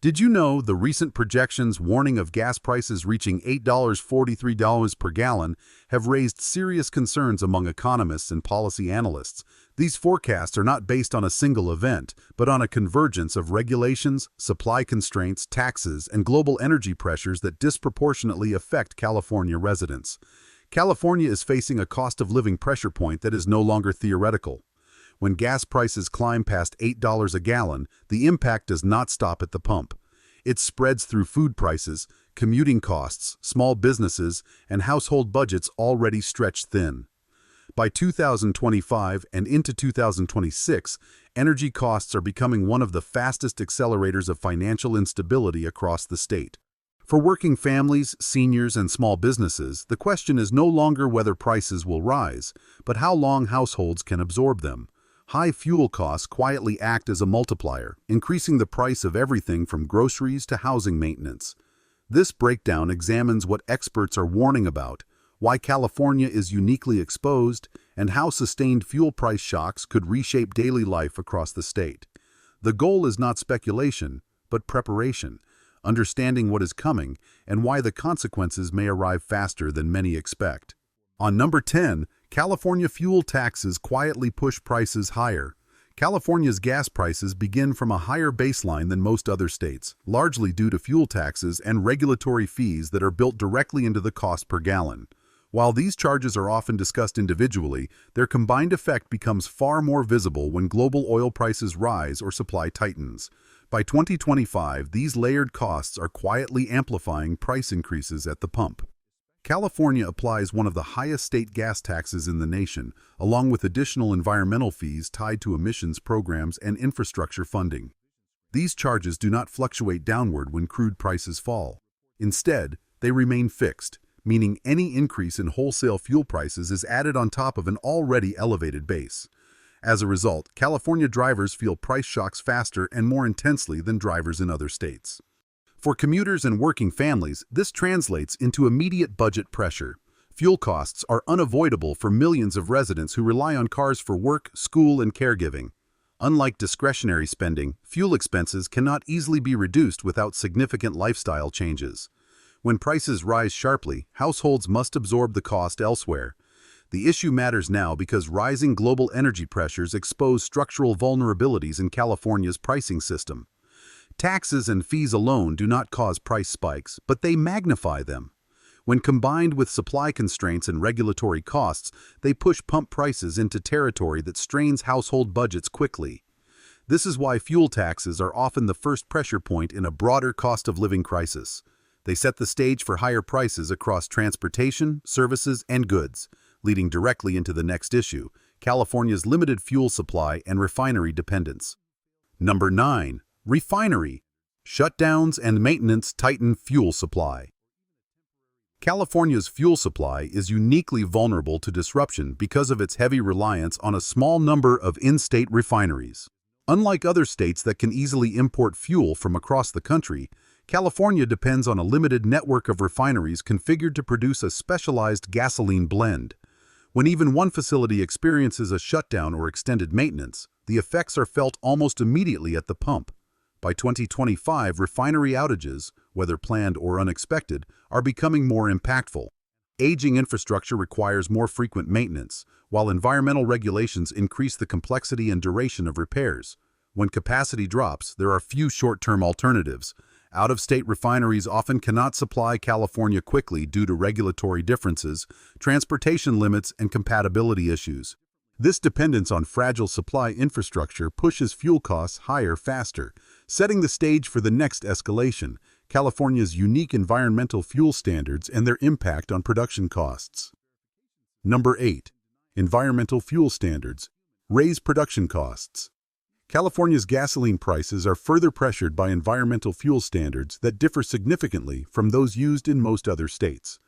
Did you know the recent projections warning of gas prices reaching $8.43 per gallon have raised serious concerns among economists and policy analysts? These forecasts are not based on a single event, but on a convergence of regulations, supply constraints, taxes, and global energy pressures that disproportionately affect California residents. California is facing a cost of living pressure point that is no longer theoretical. When gas prices climb past $8 a gallon, the impact does not stop at the pump. It spreads through food prices, commuting costs, small businesses, and household budgets already stretched thin. By 2025 and into 2026, energy costs are becoming one of the fastest accelerators of financial instability across the state. For working families, seniors, and small businesses, the question is no longer whether prices will rise, but how long households can absorb them. High fuel costs quietly act as a multiplier, increasing the price of everything from groceries to housing maintenance. This breakdown examines what experts are warning about, why California is uniquely exposed, and how sustained fuel price shocks could reshape daily life across the state. The goal is not speculation, but preparation, understanding what is coming and why the consequences may arrive faster than many expect. On number 10, California fuel taxes quietly push prices higher. California's gas prices begin from a higher baseline than most other states, largely due to fuel taxes and regulatory fees that are built directly into the cost per gallon. While these charges are often discussed individually, their combined effect becomes far more visible when global oil prices rise or supply tightens. By 2025, these layered costs are quietly amplifying price increases at the pump. California applies one of the highest state gas taxes in the nation, along with additional environmental fees tied to emissions programs and infrastructure funding. These charges do not fluctuate downward when crude prices fall. Instead, they remain fixed, meaning any increase in wholesale fuel prices is added on top of an already elevated base. As a result, California drivers feel price shocks faster and more intensely than drivers in other states. For commuters and working families, this translates into immediate budget pressure. Fuel costs are unavoidable for millions of residents who rely on cars for work, school, and caregiving. Unlike discretionary spending, fuel expenses cannot easily be reduced without significant lifestyle changes. When prices rise sharply, households must absorb the cost elsewhere. The issue matters now because rising global energy pressures expose structural vulnerabilities in California's pricing system. Taxes and fees alone do not cause price spikes, but they magnify them. When combined with supply constraints and regulatory costs, they push pump prices into territory that strains household budgets quickly. This is why fuel taxes are often the first pressure point in a broader cost of living crisis. They set the stage for higher prices across transportation, services, and goods, leading directly into the next issue, California's limited fuel supply and refinery dependence. Number 9. Refinery. Shutdowns and maintenance tighten fuel supply. California's fuel supply is uniquely vulnerable to disruption because of its heavy reliance on a small number of in-state refineries. Unlike other states that can easily import fuel from across the country, California depends on a limited network of refineries configured to produce a specialized gasoline blend. When even one facility experiences a shutdown or extended maintenance, the effects are felt almost immediately at the pump. By 2025, refinery outages, whether planned or unexpected, are becoming more impactful. Aging infrastructure requires more frequent maintenance, while environmental regulations increase the complexity and duration of repairs. When capacity drops, there are few short-term alternatives. Out-of-state refineries often cannot supply California quickly due to regulatory differences, transportation limits, and compatibility issues. This dependence on fragile supply infrastructure pushes fuel costs higher faster, setting the stage for the next escalation, California's unique environmental fuel standards and their impact on production costs. Number 8. Environmental fuel standards raise production costs. California's gasoline prices are further pressured by environmental fuel standards that differ significantly from those used in most other states.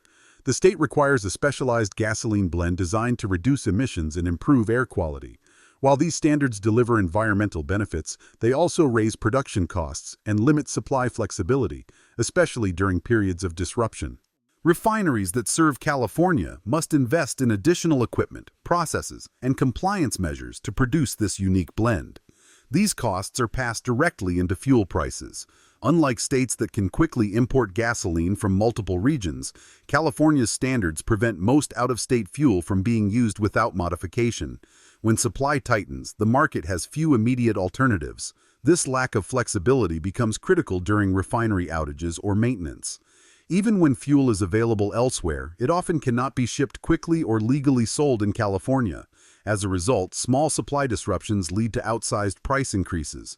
The state requires a specialized gasoline blend designed to reduce emissions and improve air quality. While these standards deliver environmental benefits, they also raise production costs and limit supply flexibility, especially during periods of disruption. Refineries that serve California must invest in additional equipment, processes, and compliance measures to produce this unique blend. These costs are passed directly into fuel prices. Unlike states that can quickly import gasoline from multiple regions, California's standards prevent most out-of-state fuel from being used without modification. When supply tightens, the market has few immediate alternatives. This lack of flexibility becomes critical during refinery outages or maintenance. Even when fuel is available elsewhere, it often cannot be shipped quickly or legally sold in California. As a result, small supply disruptions lead to outsized price increases.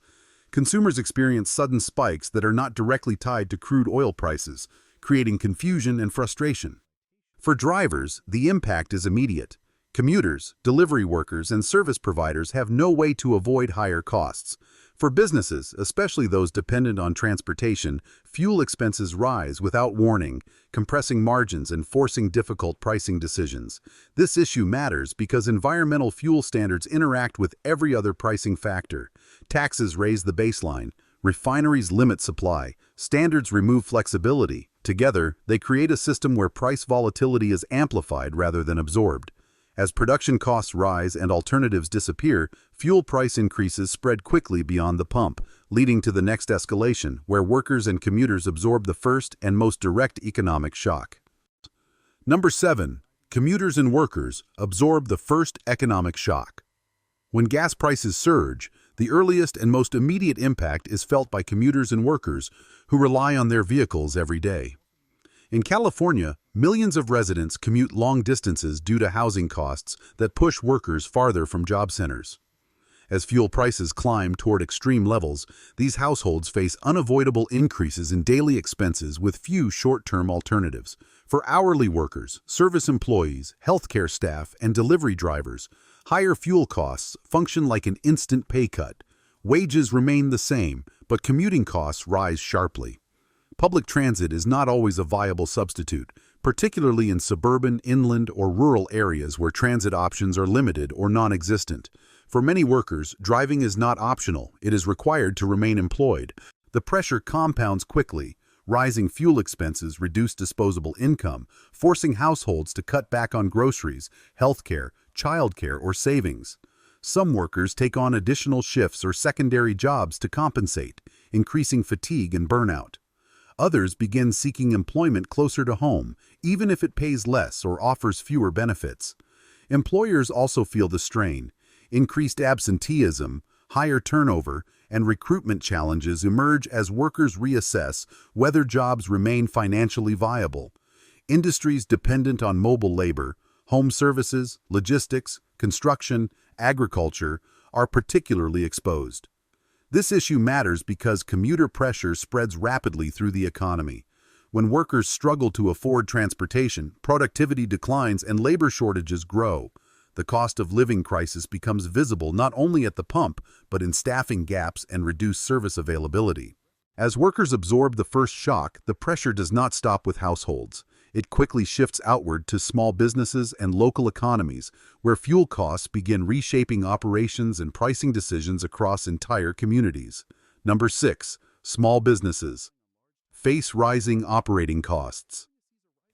Consumers experience sudden spikes that are not directly tied to crude oil prices, creating confusion and frustration. For drivers, the impact is immediate. Commuters, delivery workers, and service providers have no way to avoid higher costs. For businesses, especially those dependent on transportation, fuel expenses rise without warning, compressing margins and forcing difficult pricing decisions. This issue matters because environmental fuel standards interact with every other pricing factor. Taxes raise the baseline. Refineries limit supply. Standards remove flexibility. Together, they create a system where price volatility is amplified rather than absorbed. As production costs rise and alternatives disappear, fuel price increases spread quickly beyond the pump, leading to the next escalation, where workers and commuters absorb the first and most direct economic shock. Number 7. Commuters and workers absorb the first economic shock. When gas prices surge, the earliest and most immediate impact is felt by commuters and workers who rely on their vehicles every day. In California, millions of residents commute long distances due to housing costs that push workers farther from job centers. As fuel prices climb toward extreme levels, these households face unavoidable increases in daily expenses with few short-term alternatives. For hourly workers, service employees, healthcare staff, and delivery drivers, higher fuel costs function like an instant pay cut. Wages remain the same, but commuting costs rise sharply. Public transit is not always a viable substitute, particularly in suburban, inland, or rural areas where transit options are limited or non-existent. For many workers, driving is not optional, it is required to remain employed. The pressure compounds quickly. Rising fuel expenses reduce disposable income, forcing households to cut back on groceries, healthcare, childcare, or savings. Some workers take on additional shifts or secondary jobs to compensate, increasing fatigue and burnout. Others begin seeking employment closer to home, even if it pays less or offers fewer benefits. Employers also feel the strain. Increased absenteeism, higher turnover, and recruitment challenges emerge as workers reassess whether jobs remain financially viable. Industries dependent on mobile labor, home services, logistics, construction, agriculture, are particularly exposed. This issue matters because commuter pressure spreads rapidly through the economy. When workers struggle to afford transportation, productivity declines and labor shortages grow. The cost of living crisis becomes visible not only at the pump, but in staffing gaps and reduced service availability. As workers absorb the first shock, the pressure does not stop with households. It quickly shifts outward to small businesses and local economies, where fuel costs begin reshaping operations and pricing decisions across entire communities. Number 6. Small businesses face rising operating costs.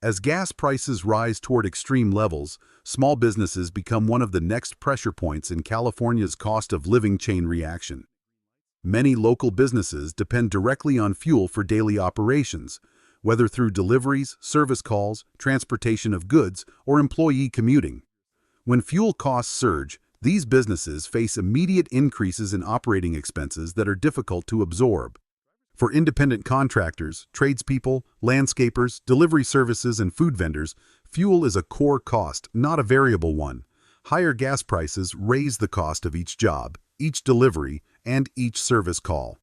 As gas prices rise toward extreme levels, small businesses become one of the next pressure points in California's cost of living chain reaction. Many local businesses depend directly on fuel for daily operations, whether through deliveries, service calls, transportation of goods, or employee commuting. When fuel costs surge, these businesses face immediate increases in operating expenses that are difficult to absorb. For independent contractors, tradespeople, landscapers, delivery services, and food vendors, fuel is a core cost, not a variable one. Higher gas prices raise the cost of each job, each delivery, and each service call.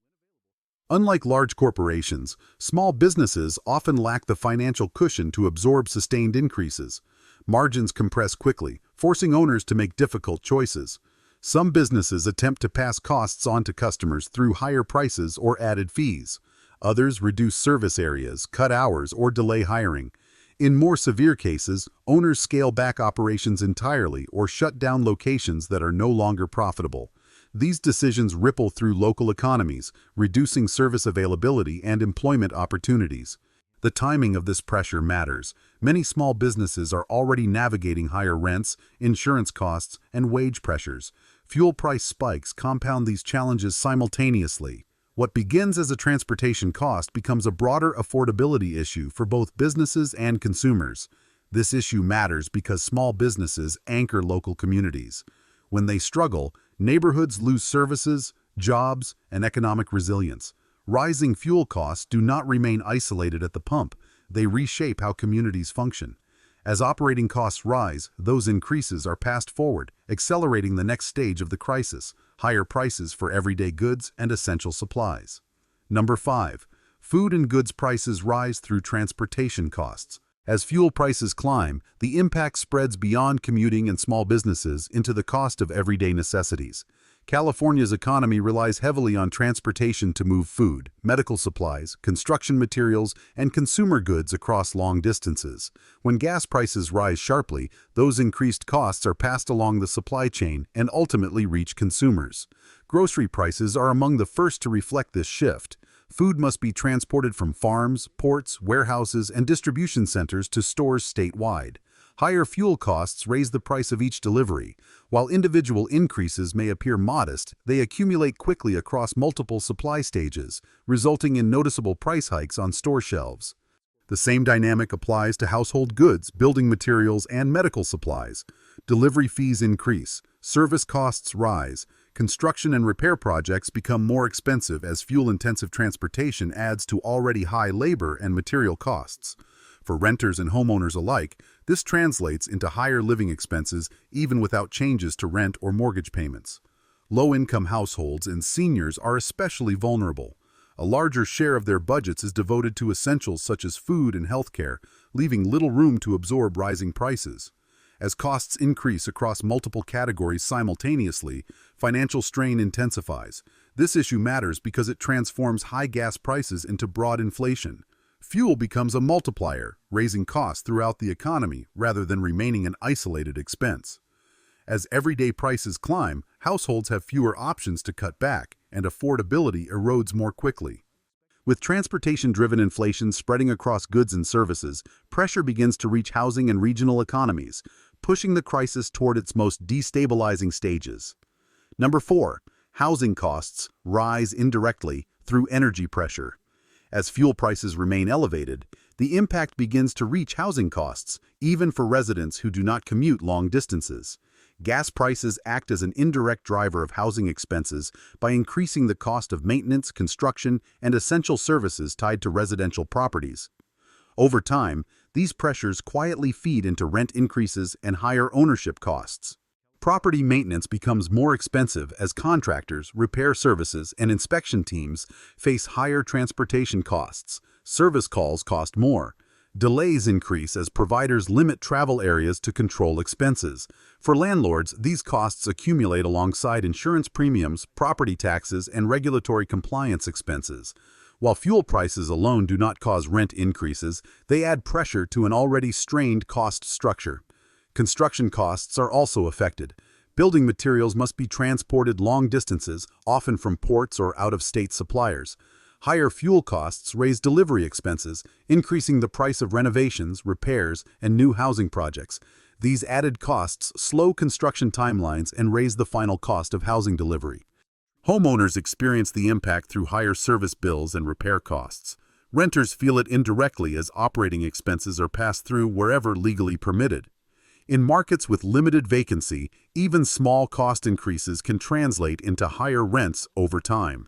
Unlike large corporations, small businesses often lack the financial cushion to absorb sustained increases. Margins compress quickly, forcing owners to make difficult choices. Some businesses attempt to pass costs on to customers through higher prices or added fees. Others reduce service areas, cut hours, or delay hiring. In more severe cases, owners scale back operations entirely or shut down locations that are no longer profitable. These decisions ripple through local economies, reducing service availability and employment opportunities. The timing of this pressure matters. Many small businesses are already navigating higher rents, insurance costs, and wage pressures. Fuel price spikes compound these challenges simultaneously. What begins as a transportation cost becomes a broader affordability issue for both businesses and consumers. This issue matters because small businesses anchor local communities. When they struggle, neighborhoods lose services, jobs, and economic resilience. Rising fuel costs do not remain isolated at the pump. They reshape how communities function. As operating costs rise, those increases are passed forward, accelerating the next stage of the crisis: higher prices for everyday goods and essential supplies. Number 5. Food and goods prices rise through transportation costs. As fuel prices climb, the impact spreads beyond commuting and small businesses into the cost of everyday necessities. California's economy relies heavily on transportation to move food, medical supplies, construction materials, and consumer goods across long distances. When gas prices rise sharply, those increased costs are passed along the supply chain and ultimately reach consumers. Grocery prices are among the first to reflect this shift. Food must be transported from farms, ports, warehouses, and distribution centers to stores statewide. Higher fuel costs raise the price of each delivery. While individual increases may appear modest, they accumulate quickly across multiple supply stages, resulting in noticeable price hikes on store shelves. The same dynamic applies to household goods, building materials, and medical supplies. Delivery fees increase, service costs rise, construction and repair projects become more expensive as fuel-intensive transportation adds to already high labor and material costs. For renters and homeowners alike, this translates into higher living expenses even without changes to rent or mortgage payments. Low-income households and seniors are especially vulnerable. A larger share of their budgets is devoted to essentials such as food and healthcare, leaving little room to absorb rising prices. As costs increase across multiple categories simultaneously, financial strain intensifies. This issue matters because it transforms high gas prices into broad inflation. Fuel becomes a multiplier, raising costs throughout the economy rather than remaining an isolated expense. As everyday prices climb, households have fewer options to cut back, and affordability erodes more quickly. With transportation-driven inflation spreading across goods and services, pressure begins to reach housing and regional economies, pushing the crisis toward its most destabilizing stages. Number 4. Housing costs rise indirectly through energy pressure. As fuel prices remain elevated, the impact begins to reach housing costs, even for residents who do not commute long distances. Gas prices act as an indirect driver of housing expenses by increasing the cost of maintenance, construction, and essential services tied to residential properties. Over time, these pressures quietly feed into rent increases and higher ownership costs. Property maintenance becomes more expensive as contractors, repair services, and inspection teams face higher transportation costs. Service calls cost more. Delays increase as providers limit travel areas to control expenses. For landlords, these costs accumulate alongside insurance premiums, property taxes, and regulatory compliance expenses. While fuel prices alone do not cause rent increases, they add pressure to an already strained cost structure. Construction costs are also affected. Building materials must be transported long distances, often from ports or out-of-state suppliers. Higher fuel costs raise delivery expenses, increasing the price of renovations, repairs, and new housing projects. These added costs slow construction timelines and raise the final cost of housing delivery. Homeowners experience the impact through higher service bills and repair costs. Renters feel it indirectly as operating expenses are passed through wherever legally permitted. In markets with limited vacancy, even small cost increases can translate into higher rents over time.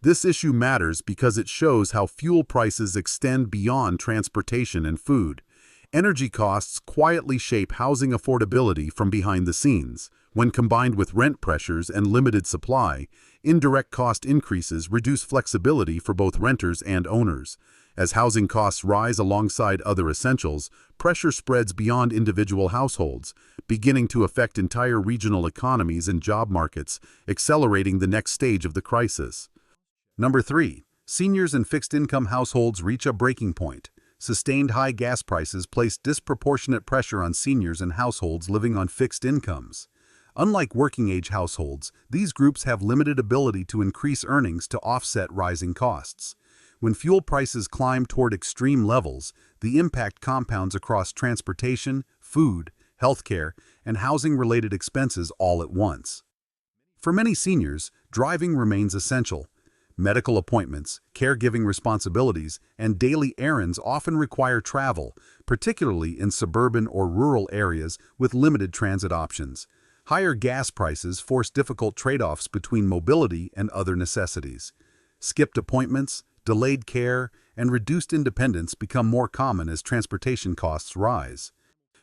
This issue matters because it shows how fuel prices extend beyond transportation and food. Energy costs quietly shape housing affordability from behind the scenes. When combined with rent pressures and limited supply, indirect cost increases reduce flexibility for both renters and owners. As housing costs rise alongside other essentials, pressure spreads beyond individual households, beginning to affect entire regional economies and job markets, accelerating the next stage of the crisis. Number 3. Seniors and fixed-income households reach a breaking point. Sustained high gas prices place disproportionate pressure on seniors and households living on fixed incomes. Unlike working-age households, these groups have limited ability to increase earnings to offset rising costs. When fuel prices climb toward extreme levels, the impact compounds across transportation, food, healthcare, and housing-related expenses all at once. For many seniors, driving remains essential. Medical appointments, caregiving responsibilities, and daily errands often require travel, particularly in suburban or rural areas with limited transit options. Higher gas prices force difficult trade-offs between mobility and other necessities. Skipped appointments, delayed care, and reduced independence become more common as transportation costs rise.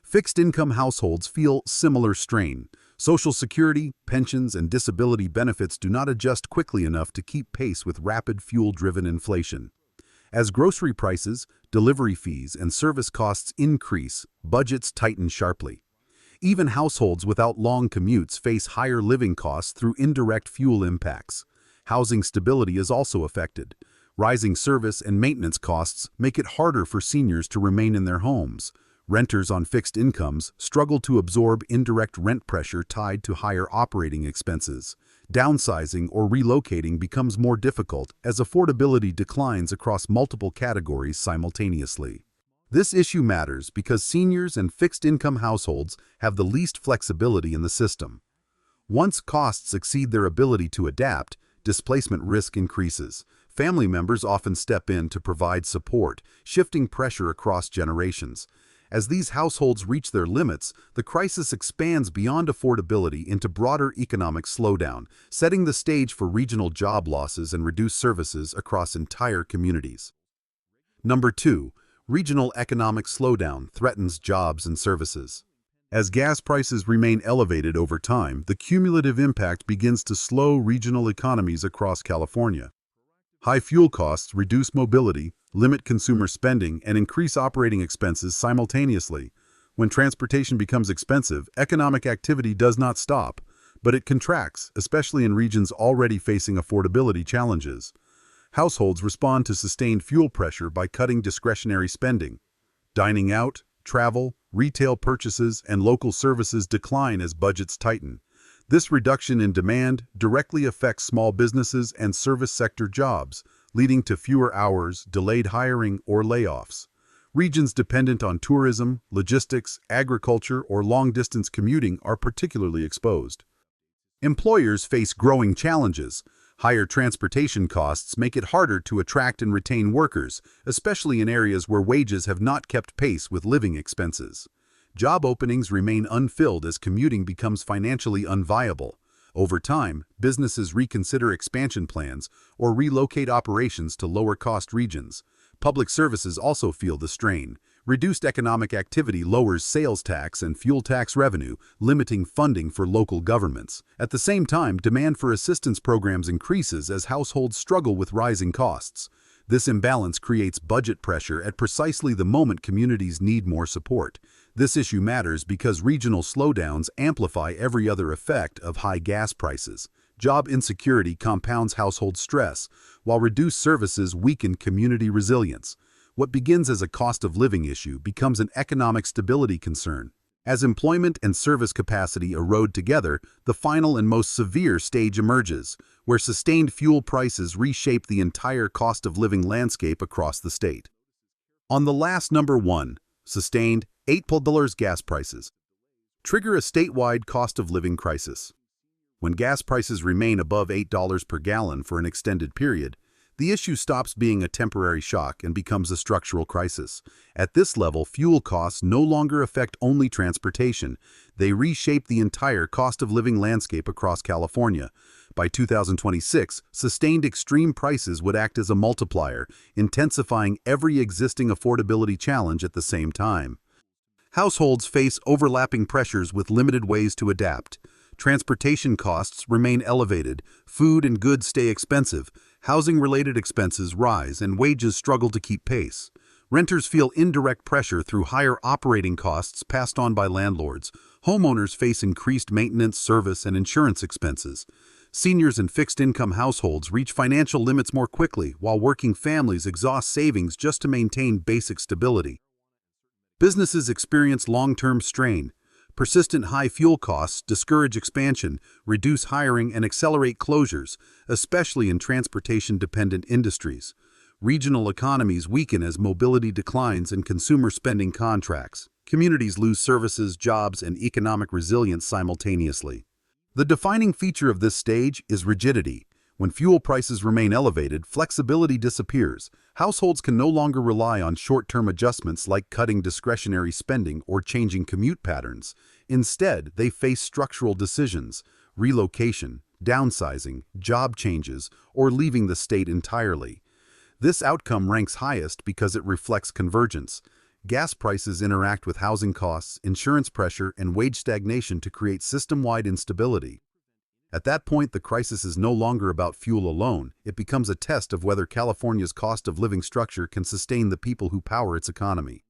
Fixed-income households feel similar strain. Social security, pensions, and disability benefits do not adjust quickly enough to keep pace with rapid fuel-driven inflation. As grocery prices, delivery fees, and service costs increase, budgets tighten sharply. Even households without long commutes face higher living costs through indirect fuel impacts. Housing stability is also affected. Rising service and maintenance costs make it harder for seniors to remain in their homes. Renters on fixed incomes struggle to absorb indirect rent pressure tied to higher operating expenses. Downsizing or relocating becomes more difficult as affordability declines across multiple categories simultaneously. This issue matters because seniors and fixed-income households have the least flexibility in the system. Once costs exceed their ability to adapt, displacement risk increases. Family members often step in to provide support, shifting pressure across generations. As these households reach their limits, the crisis expands beyond affordability into broader economic slowdown, setting the stage for regional job losses and reduced services across entire communities. Number 2. Regional economic slowdown threatens jobs and services. As gas prices remain elevated over time, the cumulative impact begins to slow regional economies across California. High fuel costs reduce mobility, limit consumer spending, and increase operating expenses simultaneously. When transportation becomes expensive, economic activity does not stop, but it contracts, especially in regions already facing affordability challenges. Households respond to sustained fuel pressure by cutting discretionary spending. Dining out, travel, retail purchases, and local services decline as budgets tighten. This reduction in demand directly affects small businesses and service sector jobs, leading to fewer hours, delayed hiring, or layoffs. Regions dependent on tourism, logistics, agriculture, or long-distance commuting are particularly exposed. Employers face growing challenges. Higher transportation costs make it harder to attract and retain workers, especially in areas where wages have not kept pace with living expenses. Job openings remain unfilled as commuting becomes financially unviable. Over time, businesses reconsider expansion plans or relocate operations to lower-cost regions. Public services also feel the strain. Reduced economic activity lowers sales tax and fuel tax revenue, limiting funding for local governments. At the same time, demand for assistance programs increases as households struggle with rising costs. This imbalance creates budget pressure at precisely the moment communities need more support. This issue matters because regional slowdowns amplify every other effect of high gas prices. Job insecurity compounds household stress, while reduced services weaken community resilience. What begins as a cost of living issue becomes an economic stability concern. As employment and service capacity erode together, the final and most severe stage emerges, where sustained fuel prices reshape the entire cost of living landscape across the state. On the last number 1, sustained $8 gas prices trigger a statewide cost of living crisis. When gas prices remain above $8 per gallon for an extended period, the issue stops being a temporary shock and becomes a structural crisis. At this level, fuel costs no longer affect only transportation. They reshape the entire cost of living landscape across California. By 2026, sustained extreme prices would act as a multiplier, intensifying every existing affordability challenge at the same time. Households face overlapping pressures with limited ways to adapt. Transportation costs remain elevated, food and goods stay expensive, housing-related expenses rise, and wages struggle to keep pace. Renters feel indirect pressure through higher operating costs passed on by landlords. Homeowners face increased maintenance, service, and insurance expenses. Seniors and fixed-income households reach financial limits more quickly, while working families exhaust savings just to maintain basic stability. Businesses experience long-term strain. Persistent high fuel costs discourage expansion, reduce hiring, and accelerate closures, especially in transportation-dependent industries. Regional economies weaken as mobility declines and consumer spending contracts. Communities lose services, jobs, and economic resilience simultaneously. The defining feature of this stage is rigidity. When fuel prices remain elevated, flexibility disappears. Households can no longer rely on short-term adjustments like cutting discretionary spending or changing commute patterns. Instead, they face structural decisions: relocation, downsizing, job changes, or leaving the state entirely. This outcome ranks highest because it reflects convergence. Gas prices interact with housing costs, insurance pressure, and wage stagnation to create system-wide instability. At that point, the crisis is no longer about fuel alone. It becomes a test of whether California's cost of living structure can sustain the people who power its economy.